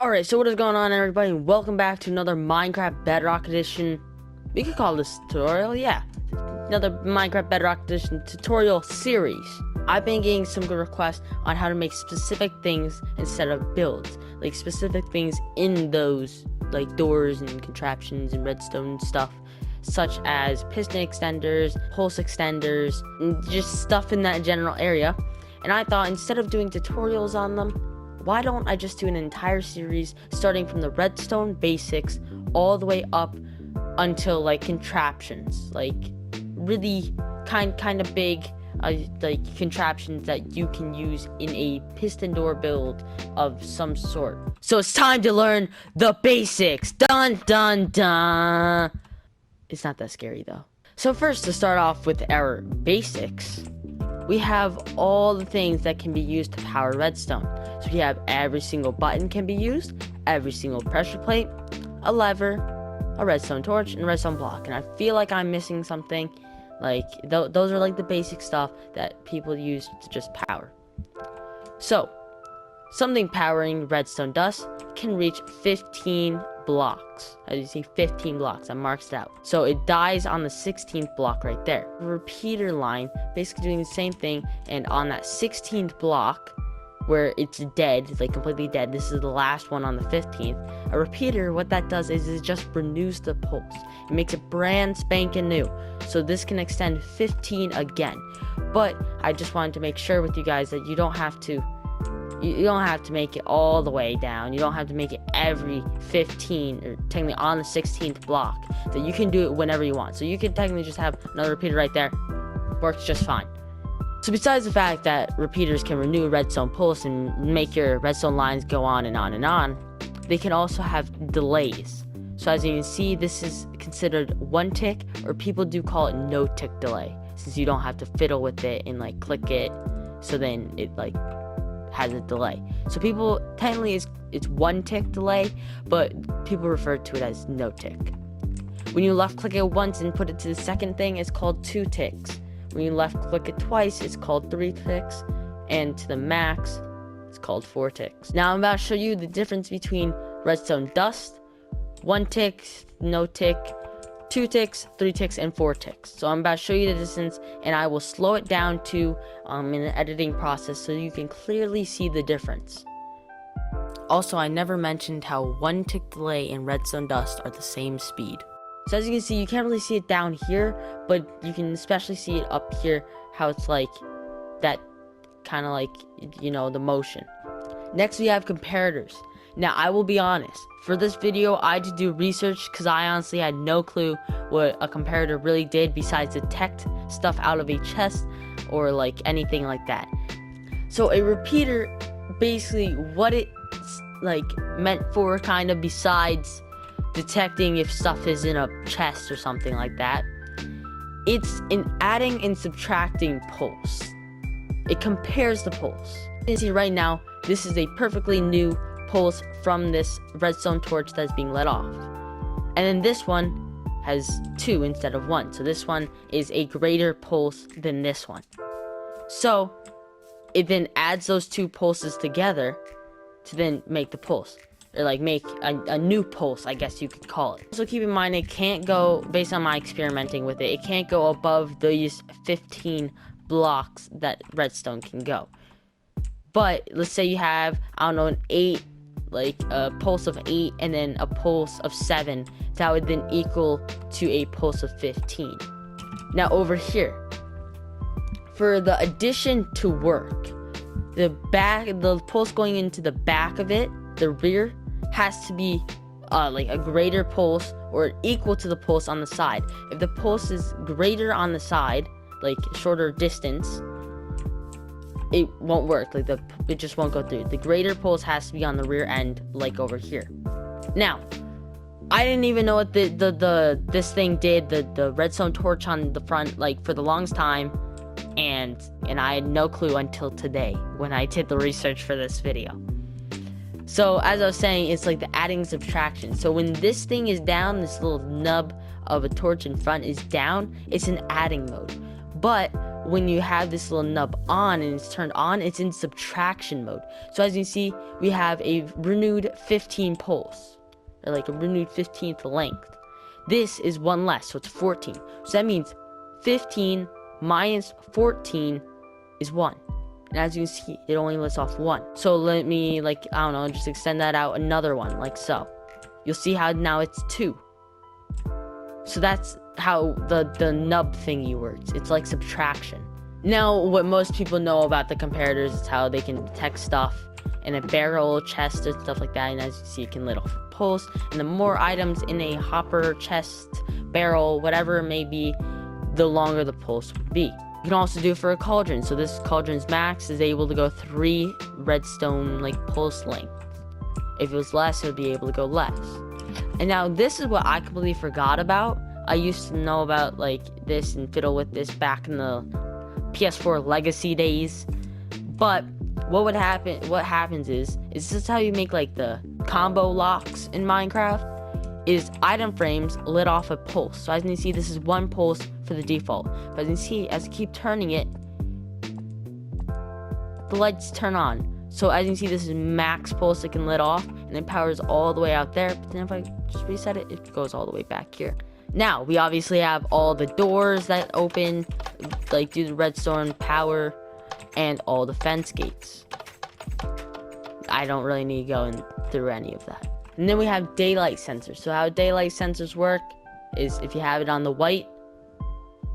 Alright, so what is going on, everybody? Welcome back to another Minecraft Bedrock Edition. We could call this tutorial, yeah. Another Minecraft Bedrock Edition tutorial series. I've been getting some good requests on how to make specific things instead of builds. Like specific things in those, like doors and contraptions and redstone stuff. Such as piston extenders, pulse extenders, and just stuff in that general area. And I thought instead of doing tutorials on them, why don't I just do an entire series starting from the redstone basics all the way up until like contraptions, like really kind of big like contraptions that you can use in a piston door build of some sort. So it's time to learn the basics. Dun dun dun. It's not that scary though. So first, to start off with our basics, we have all the things that can be used to power redstone. So we have every single button can be used, every single pressure plate, a lever, a redstone torch, and a redstone block. And I feel like I'm missing something. Like those are like the basic stuff that people use to just power. So something powering redstone dust can reach 15 blocks. As you see, 15 blocks. I marked it out. So it dies on the 16th block right there. A repeater line, basically doing the same thing, and on that 16th block, where it's dead, like completely dead, this is the last one on the 15th. A repeater, what that does is it just renews the pulse. It makes it brand spanking new. So this can extend 15 again. But I just wanted to make sure with you guys that you don't have to make it all the way down. You don't have to make it every 15 or technically on the 16th block. That you can do it whenever you want. So you can technically just have another repeater right there. Works just fine. So besides the fact that repeaters can renew redstone pulse and make your redstone lines go on and on and on, they can also have delays. So as you can see, this is considered one tick, or people do call it no tick delay, since you don't have to fiddle with it and like click it, so then it like has a delay. So people, technically it's one tick delay, but people refer to it as no tick. When you left click it once and put it to the second thing, it's called 2 ticks. When you left click it twice, it's called 3 ticks, and to the max, it's called 4 ticks. Now I'm about to show you the difference between redstone dust, 1 tick, no tick, 2 ticks, 3 ticks, and 4 ticks. So I'm about to show you the distance, and I will slow it down to in an editing process so you can clearly see the difference. Also, I never mentioned how 1 tick delay and redstone dust are the same speed. So as you can see, you can't really see it down here, but you can especially see it up here, how it's like that kind of like, you know, the motion. Next, we have comparators. Now, I will be honest, for this video, I had to do research because I honestly had no clue what a comparator really did besides detect stuff out of a chest or like anything like that. So a repeater, basically what it's like meant for, kind of besides detecting if stuff is in a chest or something like that, it's an adding and subtracting pulse. It compares the pulse. You can see right now, this is a perfectly new pulse from this redstone torch that's being let off. And then this one has 2 instead of 1. So this one is a greater pulse than this one. So it then adds those 2 pulses together to then make the pulse. Or like make a new pulse, I guess you could call it. So keep in mind, it can't go, based on my experimenting with it, it can't go above these 15 blocks that redstone can go. But let's say you have, I don't know, an 8, like a pulse of 8 and then a pulse of 7, that would then equal to a pulse of 15. Now over here, for the addition to work, the pulse going into the back of it, the rear, has to be like a greater pulse or equal to the pulse on the side. If the pulse is greater on the side, like shorter distance, it won't work. Like it just won't go through. The greater pulse has to be on the rear end, like over here. Now, I didn't even know what this thing did, the redstone torch on the front, like for the longest time, and I had no clue until today when I did the research for this video. So as I was saying, it's like the adding subtraction. So when this thing is down, this little nub of a torch in front is down, it's in adding mode. But when you have this little nub on and it's turned on, it's in subtraction mode. So as you see, we have a renewed 15 pulse, or like a renewed 15th length. This is one less, so it's 14. So that means 15 minus 14 is 1. And as you can see, it only lists off 1. So let me, like, I don't know, just extend that out another one, like so. You'll see how now it's 2. So that's how the nub thingy works. It's like subtraction. Now, what most people know about the comparators is how they can detect stuff in a barrel, chest, or stuff like that. And as you see, it can lit off a pulse. And the more items in a hopper, chest, barrel, whatever it may be, the longer the pulse would be. You can also do it for a cauldron. So this cauldron's max is able to go 3 redstone like pulse length. If it was less, it would be able to go less. And now this is what I completely forgot about. I used to know about like this and fiddle with this back in the PS4 legacy days. But what happens is this is how you make like the combo locks in Minecraft, is item frames lit off a pulse. So as you can see, this is 1 pulse for the default. But as you can see, as you keep turning it, the lights turn on. So as you can see, this is max pulse it can lit off, and it powers all the way out there. But then if I just reset it, it goes all the way back here. Now, we obviously have all the doors that open, like do the redstone power, and all the fence gates. I don't really need to go through any of that. And then we have daylight sensors. So how daylight sensors work is if you have it on the white,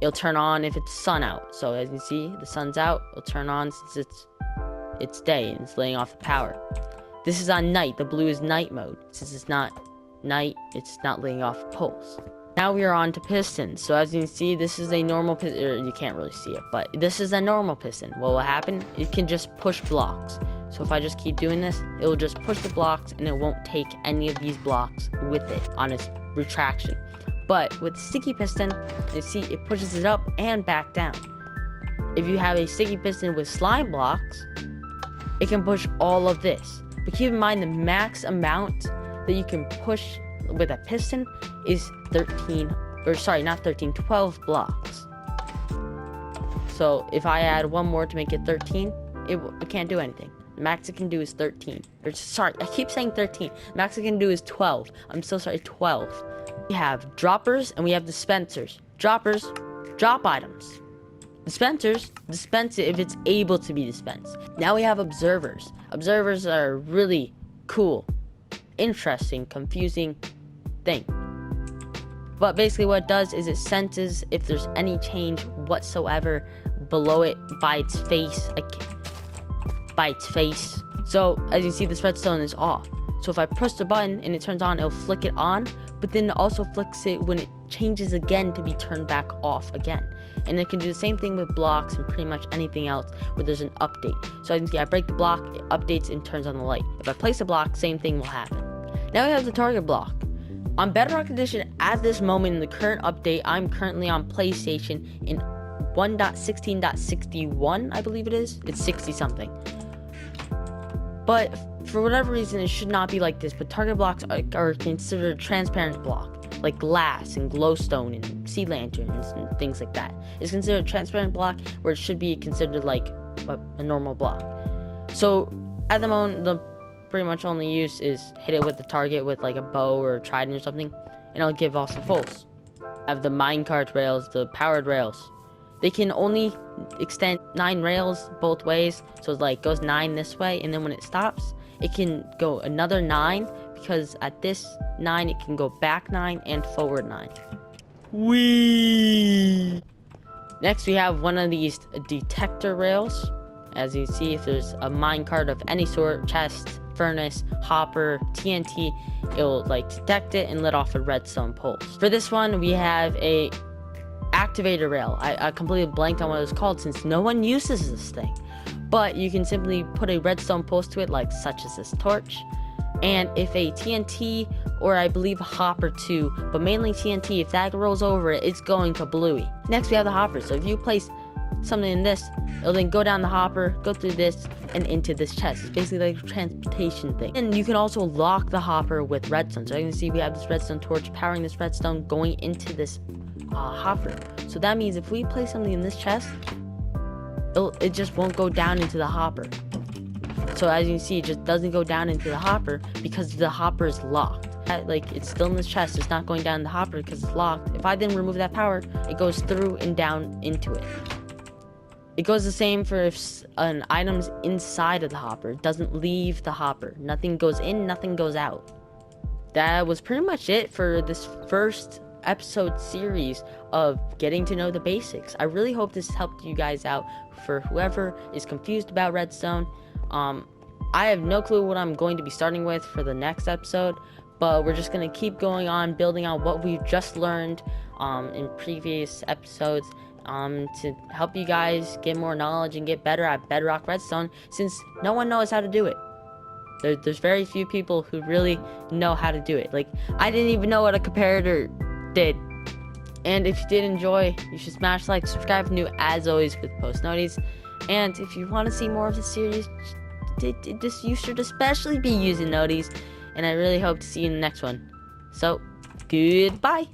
it'll turn on if it's sun out. So as you see, the sun's out, it'll turn on since it's day and it's laying off the power. This is on night. The blue is night mode. Since it's not night, it's not laying off a pulse. Now we are on to pistons. So as you can see, this is a normal piston. You can't really see it, but this is a normal piston. What will happen? It can just push blocks. So if I just keep doing this, it will just push the blocks and it won't take any of these blocks with it on its retraction. But with sticky piston, you see it pushes it up and back down. If you have a sticky piston with slime blocks, it can push all of this. But keep in mind the max amount that you can push with a piston is 12 blocks. So if I add one more to make it 13, it can't do anything. The max it can do is 13. Sorry, I keep saying 13. The max it can do is 12. I'm so sorry, 12. We have droppers and we have dispensers. Droppers drop items. Dispensers dispense it if it's able to be dispensed. Now we have observers. Observers are really cool, interesting, confusing thing. But basically what it does is it senses if there's any change whatsoever below it by its face. So as you see, this redstone is off. So if I press the button and it turns on, it'll flick it on, but then it also flicks it when it changes again to be turned back off again. And it can do the same thing with blocks and pretty much anything else where there's an update. So as you can see, I break the block, it updates and turns on the light. If I place a block, same thing will happen. Now we have the target block. On Bedrock Edition, at this moment in the current update, I'm currently on PlayStation in 1.16.61, I believe it is. It's 60 something. But for whatever reason, it should not be like this. But target blocks are considered a transparent block, like glass and glowstone and sea lanterns and things like that. It's considered a transparent block where it should be considered like a normal block. So at the moment, the pretty much only use is hit it with the target with like a bow or a trident or something, and it'll give off some pulse. I have the minecart rails, the powered rails. They can only extend 9 rails both ways, so it like goes 9 this way, and then when it stops, it can go another 9, because at this 9 it can go back 9 and forward 9. Whee! Next we have one of these detector rails. As you see, if there's a minecart of any sort, chest, furnace, hopper, TNT, it'll like detect it and let off a redstone pulse. For this one, we have a activator rail. I completely blanked on what it was called since no one uses this thing. But you can simply put a redstone pulse to it, like such as this torch. And if a TNT, or I believe a hopper too, but mainly TNT, if that rolls over it, it's going to bluey. Next we have the hopper. So if you place something in this, it'll then go down the hopper, go through this, and into this chest. It's basically like a transportation thing. And you can also lock the hopper with redstone. So you can see we have this redstone torch powering this redstone going into this hopper. So that means if we place something in this chest, it just won't go down into the hopper. So as you can see, it just doesn't go down into the hopper because the hopper is locked. Like, it's still in this chest. It's not going down in the hopper because it's locked. If I then remove that power, it goes through and down into it. It goes the same for if an item's inside of the hopper. It doesn't leave the hopper. Nothing goes in, nothing goes out. That was pretty much it for this first episode series of getting to know the basics. I really hope this helped you guys out for whoever is confused about redstone. I have no clue what I'm going to be starting with for the next episode, but we're just going to keep going on building on what we've just learned in previous episodes to help you guys get more knowledge and get better at Bedrock Redstone, since no one knows how to do it. There's very few people who really know how to do it. Like, I didn't even know what a comparator did. And if you did enjoy, you should smash like, subscribe if new, as always, with post notice. And if you want to see more of the series, you should especially be using notice. And I really hope to see you in the next one. So, goodbye.